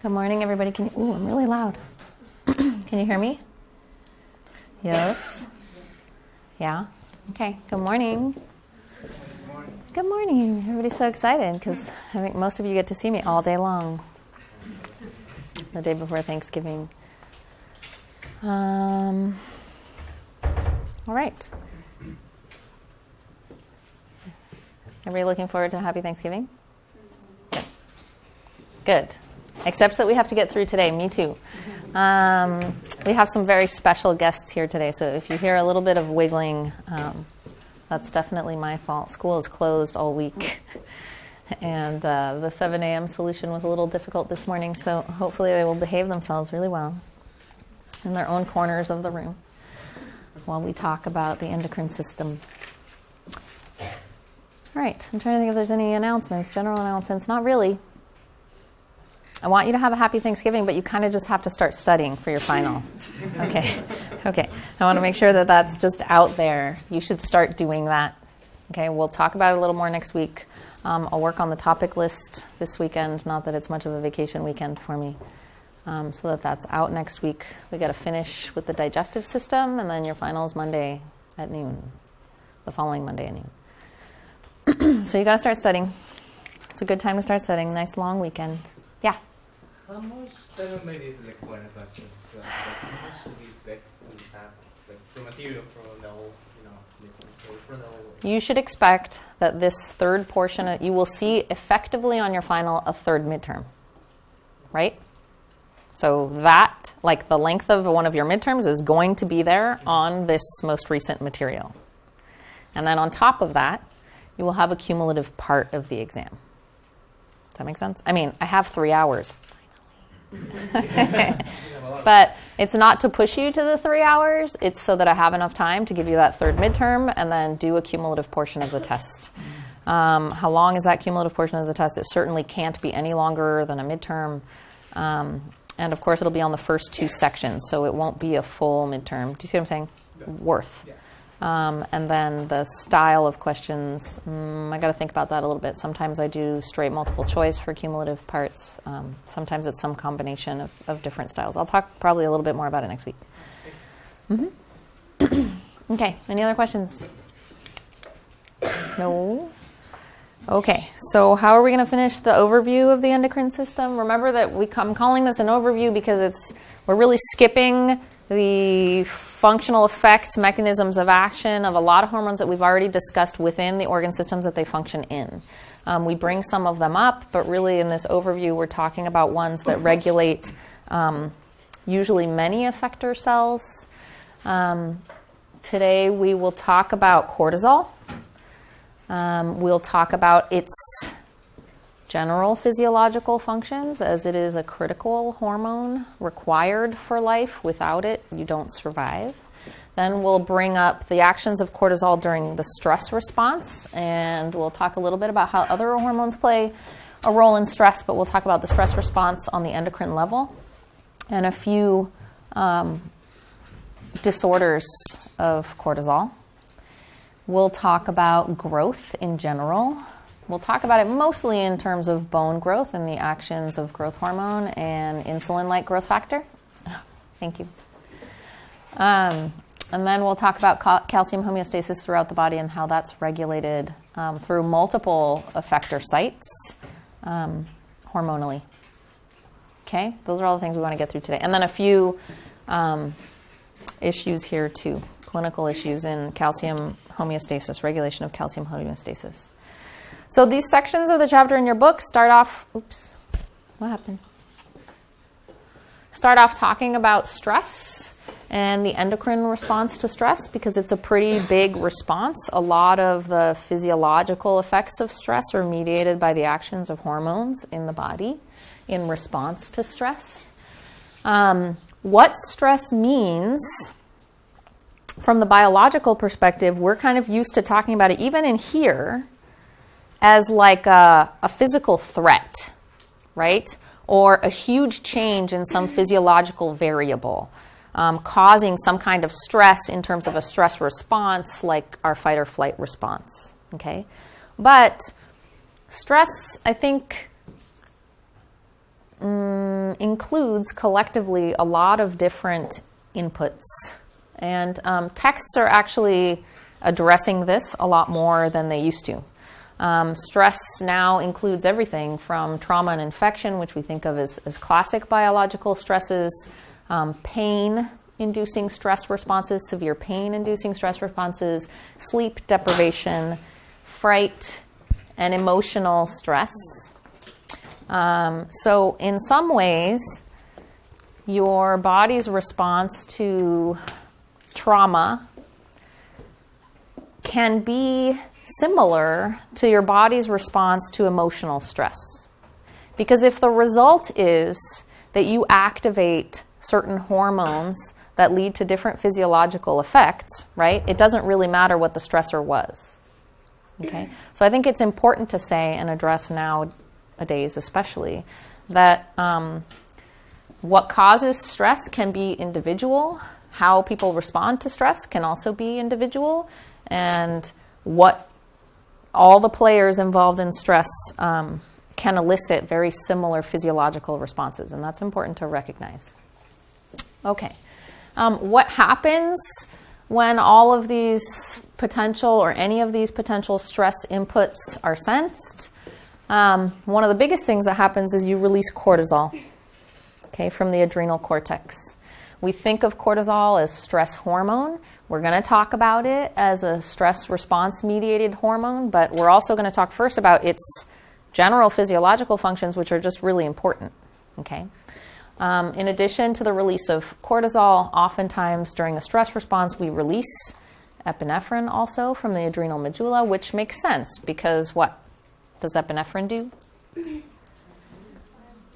Good morning, everybody. Ooh, I'm really loud. Can you hear me? Yes? Yeah? Okay. Good morning. Good morning. Good morning. Everybody's so excited because I think most of you get to see me all day long. The day before Thanksgiving. All right. Everybody looking forward to a happy Thanksgiving? Good. Except that we have to get through today. Me too. We have some very special guests here today, so if you hear a little bit of wiggling, that's definitely my fault. School is closed all week, and the 7 a.m. solution was a little difficult this morning, so hopefully they will behave themselves really well in their own corners of the room while we talk about the endocrine system. All right, I'm trying to think if there's any announcements, general announcements. Not really. I want you to have a happy Thanksgiving, but you kind of just have to start studying for your final. Okay. I want to make sure that that's just out there. You should start doing that. Okay, we'll talk about it a little more next week. I'll work on the topic list this weekend, not that it's much of a vacation weekend for me, so that's out next week. We got to finish with the digestive system, and then your final is Monday at noon, the following Monday at noon. So you got to start studying. It's a good time to start studying. Nice long weekend. Yeah. How much, I don't know, maybe it's like one question, but how much do we expect to have, like, for material for the whole, for the whole? You should expect that this third portion, you will see effectively on your final a third midterm, right? So that, like the length of one of your midterms is going to be there on this most recent material. And then on top of that, you will have a cumulative part of the exam. Does that make sense? I mean, I have 3 hours. But it's not to push you to the 3 hours. It's so that I have enough time to give you that third midterm and then do a cumulative portion of the test. How long is that cumulative portion of the test? It certainly can't be any longer than a midterm. And of course, it'll be on the first 2 sections, so it won't be a full midterm. Do you see what I'm saying? Yeah. Worth. Yeah. And then the style of questions, I got to think about that a little bit. Sometimes I do straight multiple choice for cumulative parts. Sometimes it's some combination of different styles. I'll talk probably a little bit more about it next week. Mm-hmm. Okay, any other questions? No? Okay, so how are we going to finish the overview of the endocrine system? Remember that I'm calling this an overview because we're really skipping the functional effects, mechanisms of action of a lot of hormones that we've already discussed within the organ systems that they function in. We bring some of them up, but really in this overview we're talking about ones that regulate usually many effector cells. Today we will talk about cortisol. We'll talk about its general physiological functions, as it is a critical hormone required for life. Without it, you don't survive. Then we'll bring up the actions of cortisol during the stress response, and we'll talk a little bit about how other hormones play a role in stress, but we'll talk about the stress response on the endocrine level and a few disorders of cortisol. We'll talk about growth in general. We'll talk about it mostly in terms of bone growth and the actions of growth hormone and insulin-like growth factor. Thank you. And then we'll talk about calcium homeostasis throughout the body and how that's regulated through multiple effector sites hormonally. Okay? Those are all the things we want to get through today. And then a few issues here too, clinical issues in calcium homeostasis, regulation of calcium homeostasis. So these sections of the chapter in your book start off, what happened? Start off talking about stress and the endocrine response to stress, because it's a pretty big response. A lot of the physiological effects of stress are mediated by the actions of hormones in the body in response to stress. What stress means from the biological perspective, we're kind of used to talking about it, even in here, as like a physical threat, right? Or a huge change in some physiological variable, causing some kind of stress in terms of a stress response, like our fight or flight response, okay? But stress, I think, includes collectively a lot of different inputs. And texts are actually addressing this a lot more than they used to. Stress now includes everything from trauma and infection, which we think of as classic biological stresses, pain-inducing stress responses, severe pain-inducing stress responses, sleep deprivation, fright, and emotional stress. So in some ways, your body's response to trauma can be similar to your body's response to emotional stress. Because if the result is that you activate certain hormones that lead to different physiological effects, right, it doesn't really matter what the stressor was. Okay? So I think it's important to say and address nowadays especially that what causes stress can be individual. How people respond to stress can also be individual. And what all the players involved in stress can elicit very similar physiological responses. And that's important to recognize. Okay. What happens when all of these potential or any of these potential stress inputs are sensed? One of the biggest things that happens is you release cortisol, okay, from the adrenal cortex. We think of cortisol as stress hormone. We're going to talk about it as a stress response mediated hormone, but we're also going to talk first about its general physiological functions, which are just really important, okay? In addition to the release of cortisol, oftentimes during a stress response, we release epinephrine also from the adrenal medulla, which makes sense because what does epinephrine do?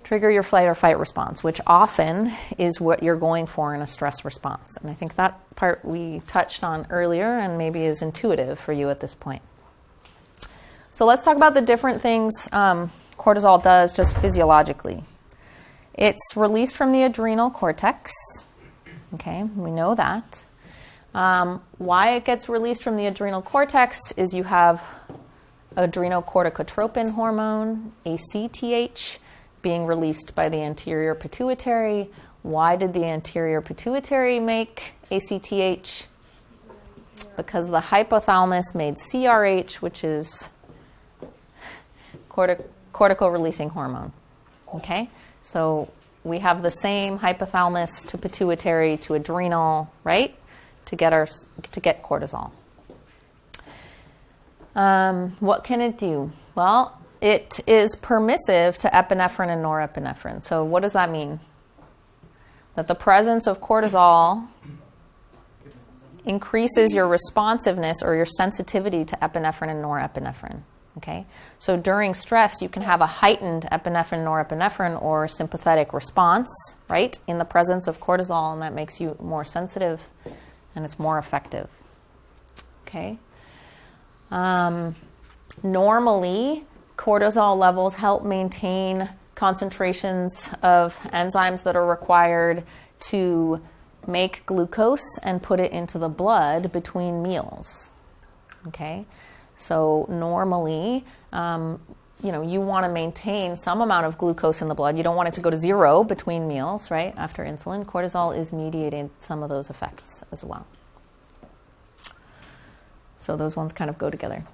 Trigger your flight or fight response, which often is what you're going for in a stress response. And I think that part we touched on earlier and maybe is intuitive for you at this point. So let's talk about the different things cortisol does just physiologically. It's released from the adrenal cortex. Okay, we know that. Why it gets released from the adrenal cortex is you have adrenocorticotropin hormone, ACTH, being released by the anterior pituitary. Why did the anterior pituitary make ACTH? Because the hypothalamus made CRH, which is cortical-releasing hormone. Okay? So we have the same hypothalamus to pituitary to adrenal, right? To get cortisol. What can it do? Well, it is permissive to epinephrine and norepinephrine. So what does that mean? That the presence of cortisol increases your responsiveness or your sensitivity to epinephrine and norepinephrine. Okay? So during stress, you can have a heightened epinephrine, norepinephrine, or sympathetic response, right, in the presence of cortisol, and that makes you more sensitive and it's more effective. Okay? Normally, cortisol levels help maintain concentrations of enzymes that are required to make glucose and put it into the blood between meals. Okay? So normally, you want to maintain some amount of glucose in the blood. You don't want it to go to zero between meals, right? After insulin, cortisol is mediating some of those effects as well. So those ones kind of go together.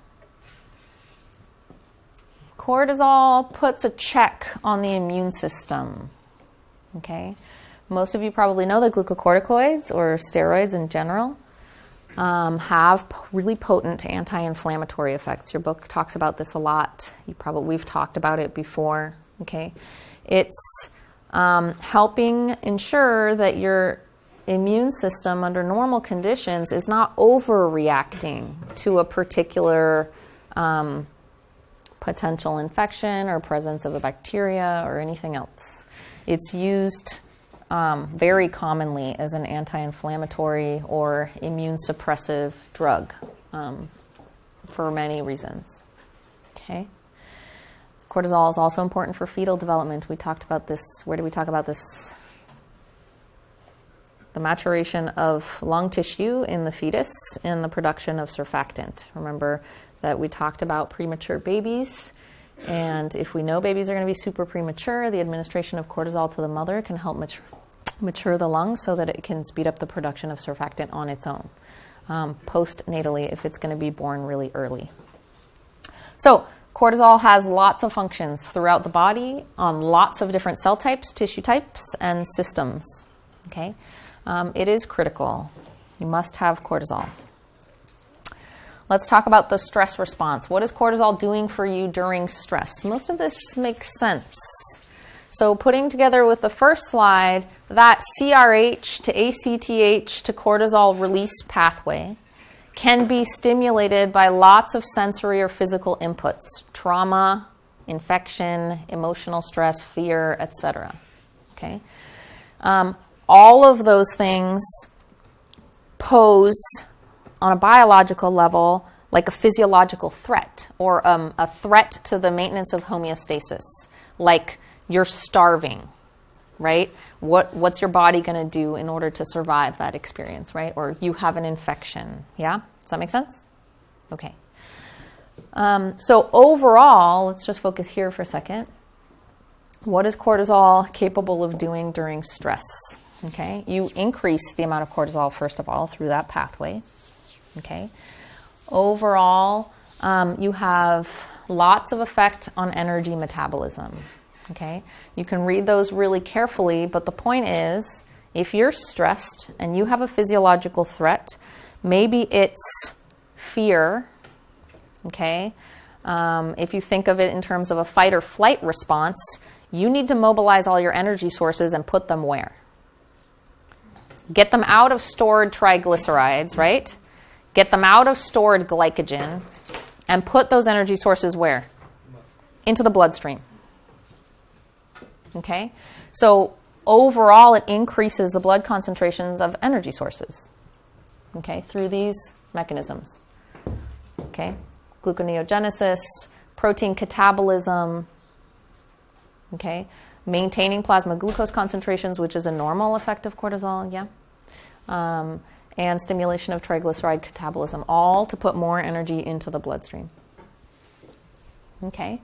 Cortisol puts a check on the immune system. Okay? Most of you probably know that glucocorticoids or steroids in general have really potent anti-inflammatory effects. Your book talks about this a lot. We've talked about it before. Okay? It's helping ensure that your immune system under normal conditions is not overreacting to a particular potential infection or presence of a bacteria or anything else. It's used very commonly as an anti-inflammatory or immune suppressive drug for many reasons. Okay. Cortisol is also important for fetal development. We talked about this. Where did we talk about this? The maturation of lung tissue in the fetus and the production of surfactant. Remember that we talked about premature babies And if we know babies are going to be super premature, the administration of cortisol to the mother can help mature the lungs so that it can speed up the production of surfactant on its own, postnatally if it's going to be born really early. So cortisol has lots of functions throughout the body on lots of different cell types, tissue types, and systems. Okay, it is critical. You must have cortisol. Let's talk about the stress response. What is cortisol doing for you during stress? Most of this makes sense. So putting together with the first slide, that CRH to ACTH to cortisol release pathway can be stimulated by lots of sensory or physical inputs, trauma, infection, emotional stress, fear, etc. Okay? All of those things pose on a biological level like a physiological threat or a threat to the maintenance of homeostasis, like you're starving, right? What's your body going to do in order to survive that experience, right? Or you have an infection, yeah? Does that make sense? Okay. So overall, let's just focus here for a second. What is cortisol capable of doing during stress? Okay, you increase the amount of cortisol, first of all, through that pathway. Okay. Overall, you have lots of effect on energy metabolism. Okay. You can read those really carefully, but the point is, if you're stressed and you have a physiological threat, maybe it's fear. Okay. If you think of it in terms of a fight or flight response, you need to mobilize all your energy sources and put them where? Get them out of stored triglycerides, right? Get them out of stored glycogen and put those energy sources where? Into the bloodstream. Okay? So overall, it increases the blood concentrations of energy sources. Okay? Through these mechanisms. Okay? Gluconeogenesis, protein catabolism. Okay? Maintaining plasma glucose concentrations, which is a normal effect of cortisol, yeah. And stimulation of triglyceride catabolism, all to put more energy into the bloodstream. Okay.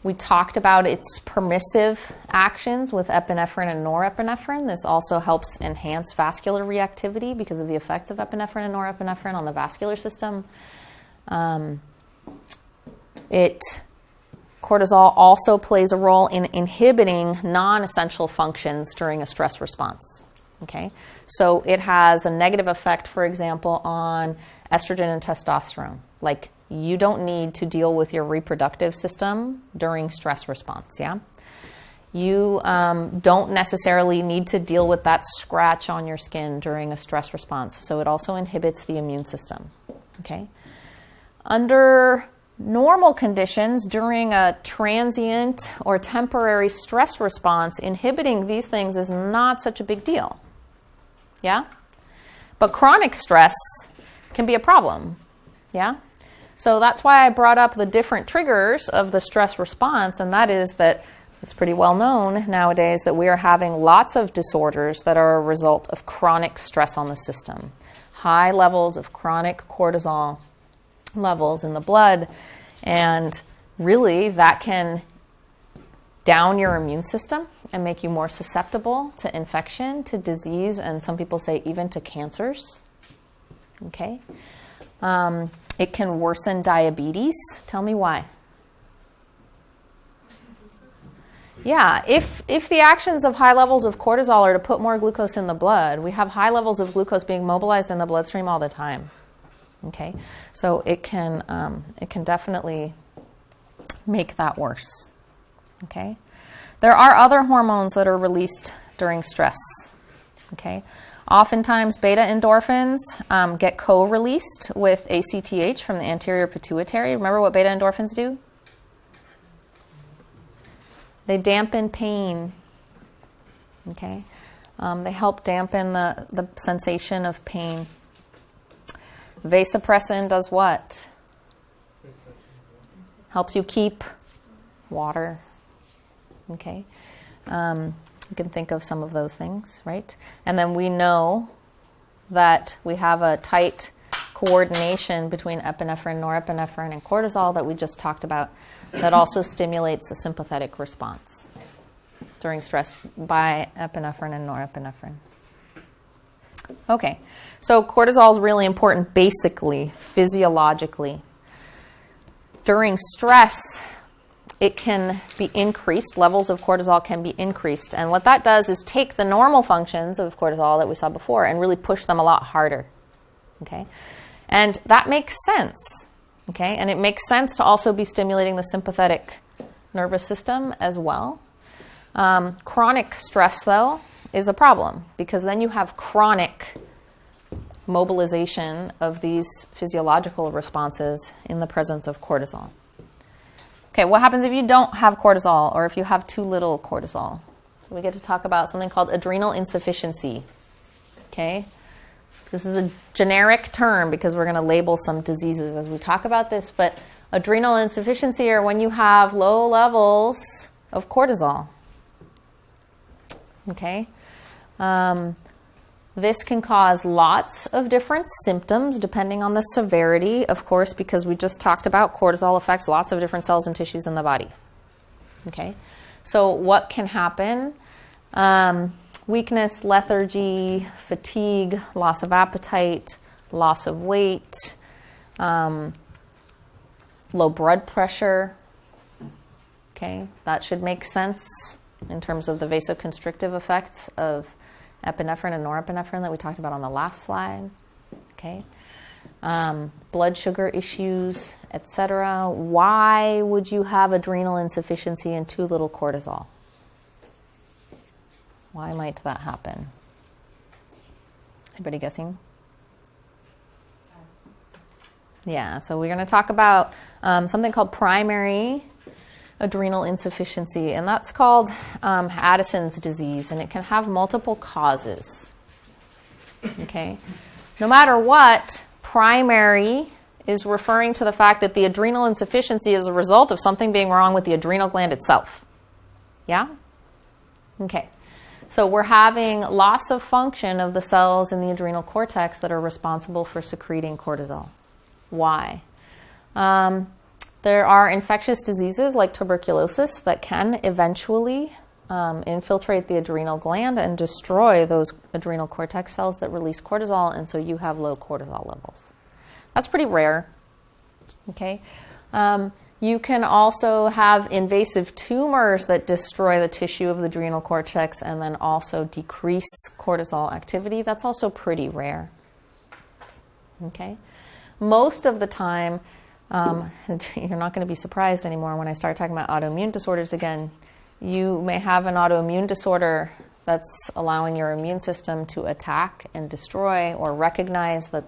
We talked about its permissive actions with epinephrine and norepinephrine. This also helps enhance vascular reactivity because of the effects of epinephrine and norepinephrine on the vascular system. Cortisol also plays a role in inhibiting non-essential functions during a stress response. Okay, so it has a negative effect, for example, on estrogen and testosterone. Like, you don't need to deal with your reproductive system during stress response, yeah? You don't necessarily need to deal with that scratch on your skin during a stress response. So it also inhibits the immune system, okay? Under normal conditions, during a transient or temporary stress response, inhibiting these things is not such a big deal. Yeah? But chronic stress can be a problem. Yeah? So that's why I brought up the different triggers of the stress response, and that is that it's pretty well known nowadays that we are having lots of disorders that are a result of chronic stress on the system. High levels of chronic cortisol levels in the blood, and really that can down your immune system and make you more susceptible to infection, to disease, and some people say even to cancers. Okay? It can worsen diabetes. Tell me why. Yeah, if the actions of high levels of cortisol are to put more glucose in the blood, we have high levels of glucose being mobilized in the bloodstream all the time. Okay, so it can definitely make that worse. Okay, there are other hormones that are released during stress. Okay, oftentimes beta endorphins get co-released with ACTH from the anterior pituitary. Remember what beta endorphins do? They dampen pain. Okay, they help dampen the sensation of pain. Vasopressin does what? Helps you keep water. Okay, you can think of some of those things, right? And then we know that we have a tight coordination between epinephrine, norepinephrine, and cortisol that we just talked about that also stimulates a sympathetic response during stress by epinephrine and norepinephrine. Okay, so cortisol is really important basically, physiologically. During stress, it can be increased, levels of cortisol can be increased. And what that does is take the normal functions of cortisol that we saw before and really push them a lot harder. Okay? And that makes sense. Okay? And it makes sense to also be stimulating the sympathetic nervous system as well. Chronic stress, though, is a problem because then you have chronic mobilization of these physiological responses in the presence of cortisol. Okay, what happens if you don't have cortisol or if you have too little cortisol? So we get to talk about something called adrenal insufficiency. Okay? This is a generic term because we're going to label some diseases as we talk about this, but adrenal insufficiency are when you have low levels of cortisol. Okay? This can cause lots of different symptoms depending on the severity, of course, because we just talked about cortisol affects lots of different cells and tissues in the body. Okay? So what can happen? Weakness, lethargy, fatigue, loss of appetite, loss of weight, low blood pressure. Okay? That should make sense in terms of the vasoconstrictive effects of epinephrine and norepinephrine that we talked about on the last slide. Okay, blood sugar issues, etc. Why would you have adrenal insufficiency and too little cortisol? Why might that happen? Anybody guessing? Yeah, so we're going to talk about something called primary adrenal insufficiency, and that's called Addison's disease, and it can have multiple causes. Okay? No matter what, primary is referring to the fact that the adrenal insufficiency is a result of something being wrong with the adrenal gland itself. Yeah? Okay. So we're having loss of function of the cells in the adrenal cortex that are responsible for secreting cortisol. Why? There are infectious diseases like tuberculosis that can eventually infiltrate the adrenal gland and destroy those adrenal cortex cells that release cortisol, and so you have low cortisol levels. That's pretty rare. Okay? You can also have invasive tumors that destroy the tissue of the adrenal cortex and then also decrease cortisol activity. That's also pretty rare. Okay? Most of the time, you're not going to be surprised anymore when I start talking about autoimmune disorders again. You may have an autoimmune disorder that's allowing your immune system to attack and destroy or recognize the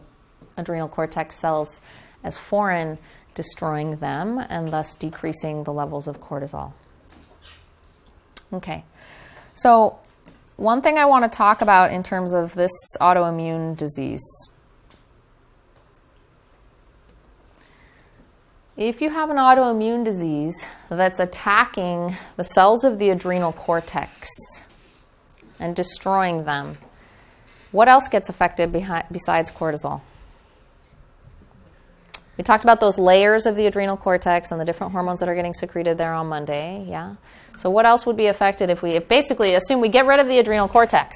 adrenal cortex cells as foreign, destroying them and thus decreasing the levels of cortisol. Okay, so one thing I want to talk about in terms of this autoimmune disease. If you have an autoimmune disease that's attacking the cells of the adrenal cortex and destroying them, what else gets affected besides cortisol? We talked about those layers of the adrenal cortex and the different hormones that are getting secreted there on Monday, yeah? So what else would be affected if basically assume we get rid of the adrenal cortex?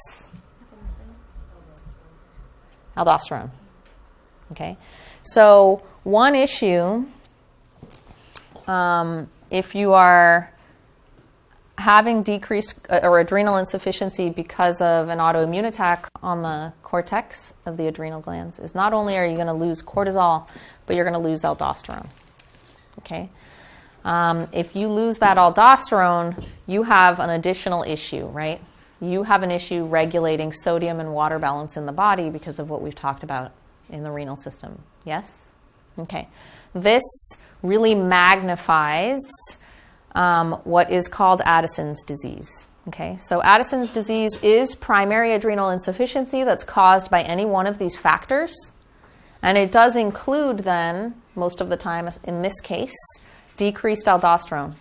Aldosterone. Okay? So one issue, if you are having decreased or adrenal insufficiency because of an autoimmune attack on the cortex of the adrenal glands, is not only are you going to lose cortisol, but you're going to lose aldosterone. Okay? If you lose that aldosterone, you have an additional issue, right? You have an issue regulating sodium and water balance in the body because of what we've talked about in the renal system. Yes? Okay. This really magnifies what is called Addison's disease. Okay, so Addison's disease is primary adrenal insufficiency that's caused by any one of these factors, and it does include then, most of the time in this case, decreased aldosterone.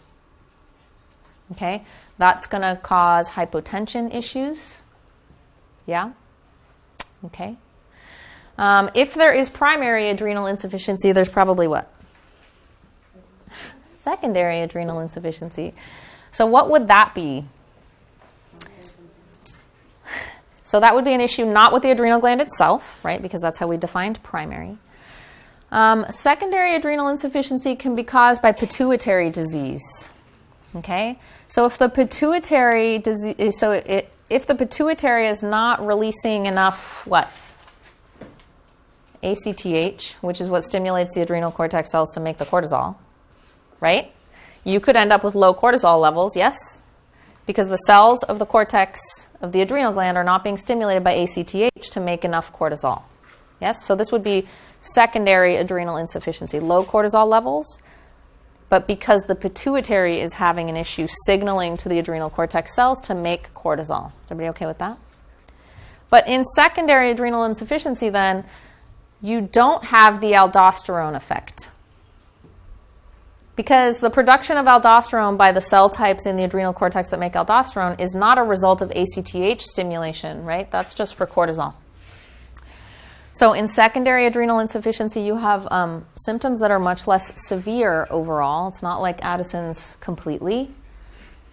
Okay, that's going to cause hypotension issues. Yeah? Okay. If there is primary adrenal insufficiency, there's probably what? Secondary adrenal insufficiency. So what would that be? So that would be an issue not with the adrenal gland itself, right? Because that's how we defined primary. Secondary adrenal insufficiency can be caused by pituitary disease. Okay? So if the pituitary disease, if the pituitary is not releasing enough what? ACTH, which is what stimulates the adrenal cortex cells to make the cortisol, right? You could end up with low cortisol levels, yes? Because the cells of the cortex of the adrenal gland are not being stimulated by ACTH to make enough cortisol. Yes? So this would be secondary adrenal insufficiency, low cortisol levels, but because the pituitary is having an issue signaling to the adrenal cortex cells to make cortisol. Is everybody okay with that? But in secondary adrenal insufficiency, then, you don't have the aldosterone effect. Because the production of aldosterone by the cell types in the adrenal cortex that make aldosterone is not a result of ACTH stimulation, right? That's just for cortisol. So in secondary adrenal insufficiency, you have symptoms that are much less severe overall. It's not like Addison's completely,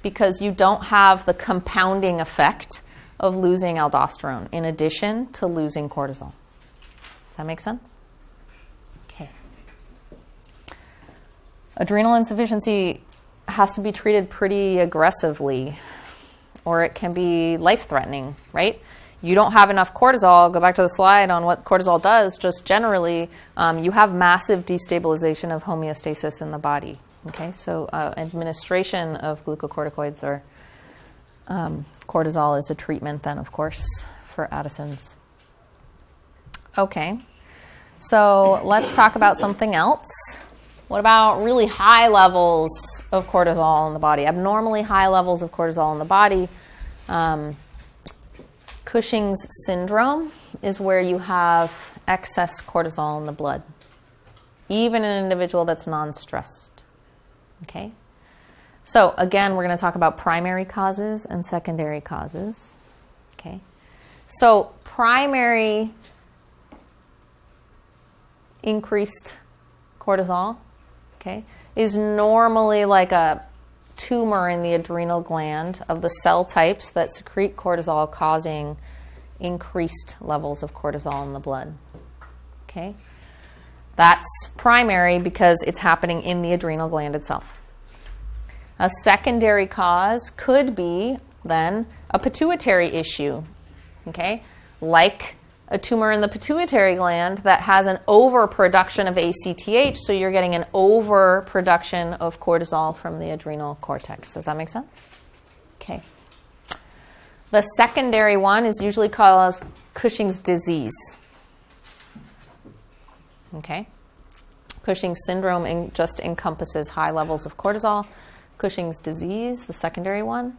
because you don't have the compounding effect of losing aldosterone in addition to losing cortisol. Does that make sense? Okay. Adrenal insufficiency has to be treated pretty aggressively, or it can be life-threatening, right? You don't have enough cortisol. Go back to the slide on what cortisol does. Just generally, you have massive destabilization of homeostasis in the body. Okay, so administration of glucocorticoids or cortisol is a treatment then, of course, for Addison's. Okay, so let's talk about something else. What about really high levels of cortisol in the body? Abnormally high levels of cortisol in the body. Cushing's syndrome is where you have excess cortisol in the blood, even in an individual that's non-stressed. Okay? So again, we're going to talk about primary causes and secondary causes. Okay? So primary increased cortisol, okay, is normally like a tumor in the adrenal gland of the cell types that secrete cortisol, causing increased levels of cortisol in the blood. Okay? That's primary because it's happening in the adrenal gland itself. A secondary cause could be then a pituitary issue. Okay? Like a tumor in the pituitary gland that has an overproduction of ACTH, so you're getting an overproduction of cortisol from the adrenal cortex. Does that make sense? Okay. The secondary one is usually called Cushing's disease. Okay. Cushing's syndrome just encompasses high levels of cortisol. Cushing's disease, the secondary one,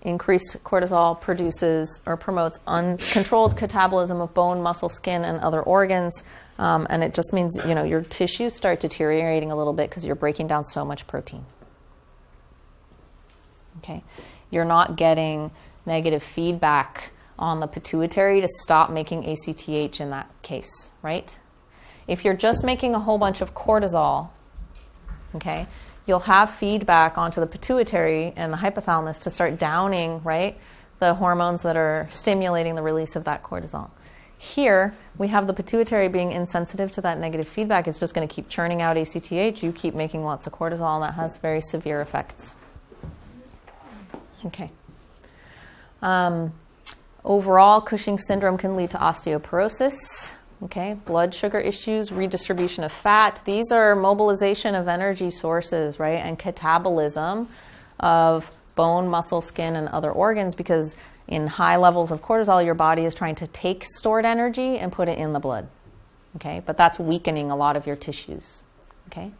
increased cortisol produces or promotes uncontrolled catabolism of bone, muscle, skin, and other organs. And it just means, your tissues start deteriorating a little bit because you're breaking down so much protein. Okay? You're not getting negative feedback on the pituitary to stop making ACTH in that case, right? If you're just making a whole bunch of cortisol, okay, you'll have feedback onto the pituitary and the hypothalamus to start downing, right, the hormones that are stimulating the release of that cortisol. Here, we have the pituitary being insensitive to that negative feedback. It's just going to keep churning out ACTH. You keep making lots of cortisol, and that has very severe effects. Okay. Overall, Cushing's syndrome can lead to osteoporosis. Okay, blood sugar issues, redistribution of fat. These are mobilization of energy sources, right? And catabolism of bone, muscle, skin, and other organs, because in high levels of cortisol, your body is trying to take stored energy and put it in the blood. Okay, but that's weakening a lot of your tissues. Okay,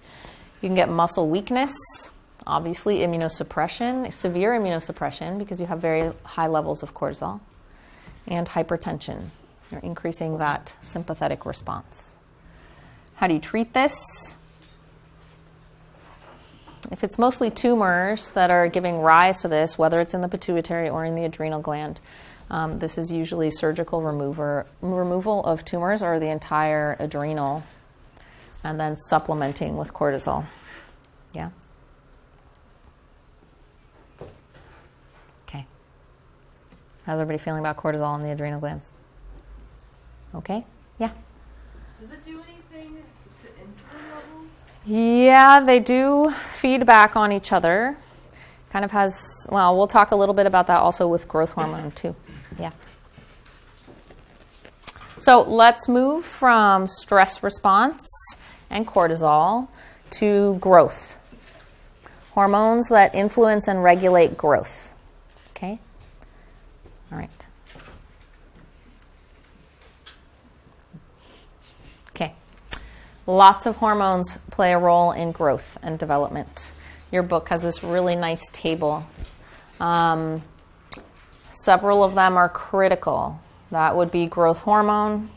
you can get muscle weakness, obviously immunosuppression, severe immunosuppression, because you have very high levels of cortisol, and hypertension. You're increasing that sympathetic response. How do you treat this? If it's mostly tumors that are giving rise to this, whether it's in the pituitary or in the adrenal gland, This is usually surgical removal of tumors or the entire adrenal, and then supplementing with cortisol. Yeah? Okay. How's everybody feeling about cortisol in the adrenal glands? Okay? Yeah? Does it do anything to insulin levels? Yeah, they do feed back on each other. Kind of has, well, we'll talk a little bit about that also with growth hormone too. Yeah. So let's move from stress response and cortisol to growth. Hormones that influence and regulate growth. Okay? All right. Okay. Lots of hormones play a role in growth and development. Your book has this really nice table. Several of them are critical. That would be growth hormone,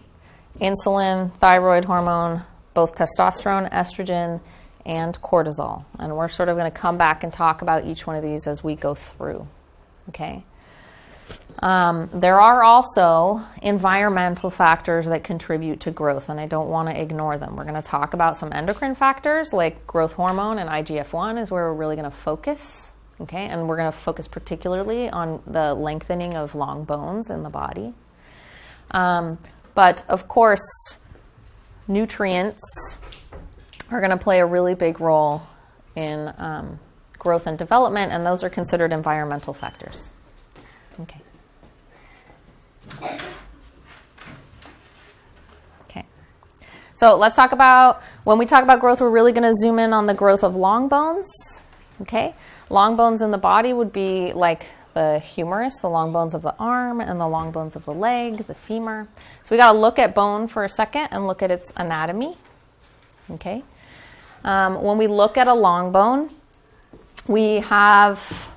insulin, thyroid hormone, both testosterone, estrogen, and cortisol. And we're sort of going to come back and talk about each one of these as we go through. Okay? There are also environmental factors that contribute to growth, and I don't want to ignore them. We're going to talk about some endocrine factors like growth hormone and IGF-1 is where we're really going to focus. Okay, and we're going to focus particularly on the lengthening of long bones in the body. But of course, nutrients are going to play a really big role in growth and development, and those are considered environmental factors. Okay. Okay. So let's talk about, when we talk about growth, we're really going to zoom in on the growth of long bones. Okay. Long bones in the body would be like the humerus, the long bones of the arm, and the long bones of the leg, the femur. So we got to look at bone for a second and look at its anatomy. Okay. When we look at a long bone, we have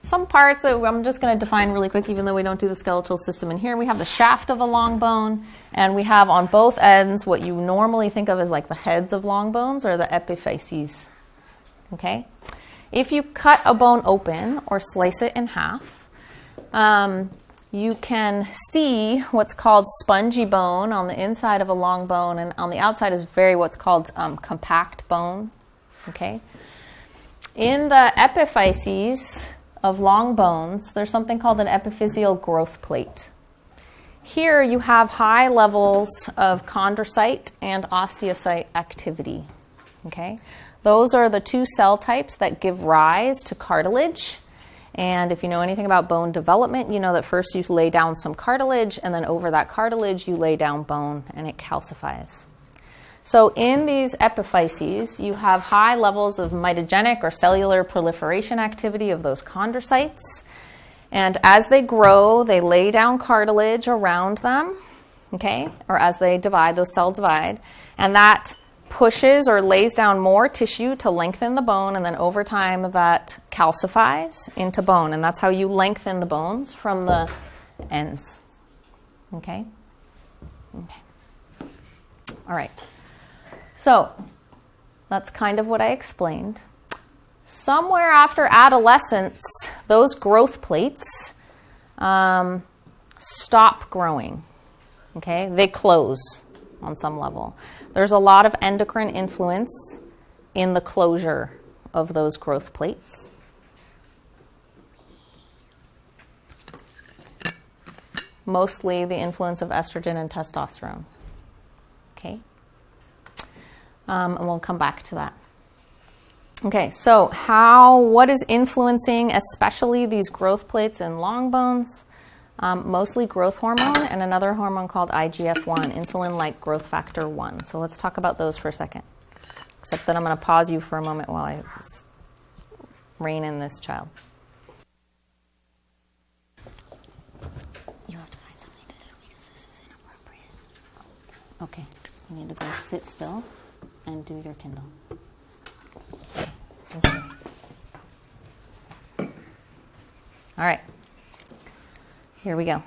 some parts that I'm just going to define really quick, even though we don't do the skeletal system in here. We have the shaft of a long bone, and we have on both ends what you normally think of as like the heads of long bones or the epiphyses. Okay? If you cut a bone open or slice it in half, you can see what's called spongy bone on the inside of a long bone, and on the outside is what's called compact bone. Okay? In the epiphyses of long bones, there's something called an epiphyseal growth plate. Here you have high levels of chondrocyte and osteocyte activity. Okay? Those are the two cell types that give rise to cartilage. And if you know anything about bone development, you know that first you lay down some cartilage, and then over that cartilage you lay down bone, and it calcifies. So in these epiphyses, you have high levels of mitogenic or cellular proliferation activity of those chondrocytes. And as they grow, they lay down cartilage around them, okay? Or as they divide, those cells divide. And that pushes or lays down more tissue to lengthen the bone, and then over time that calcifies into bone. And that's how you lengthen the bones from the ends. Okay? Okay. All right. So that's kind of what I explained. Somewhere after adolescence, those growth plates stop growing. Okay? They close on some level. There's a lot of endocrine influence in the closure of those growth plates. Mostly the influence of estrogen and testosterone. Okay? And we'll come back to that. Okay, so what is influencing especially these growth plates in long bones? Mostly growth hormone and another hormone called IGF-1, insulin-like growth factor 1. So let's talk about those for a second. Except that I'm going to pause you for a moment while I rein in this child. You have to find something to do because this is inappropriate. Okay, you need to go sit still and do your Kindle. Okay. All right. Here we go.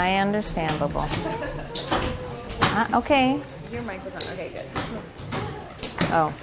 I understand, Bubble. Okay. Your mic was on. Okay, good. Oh.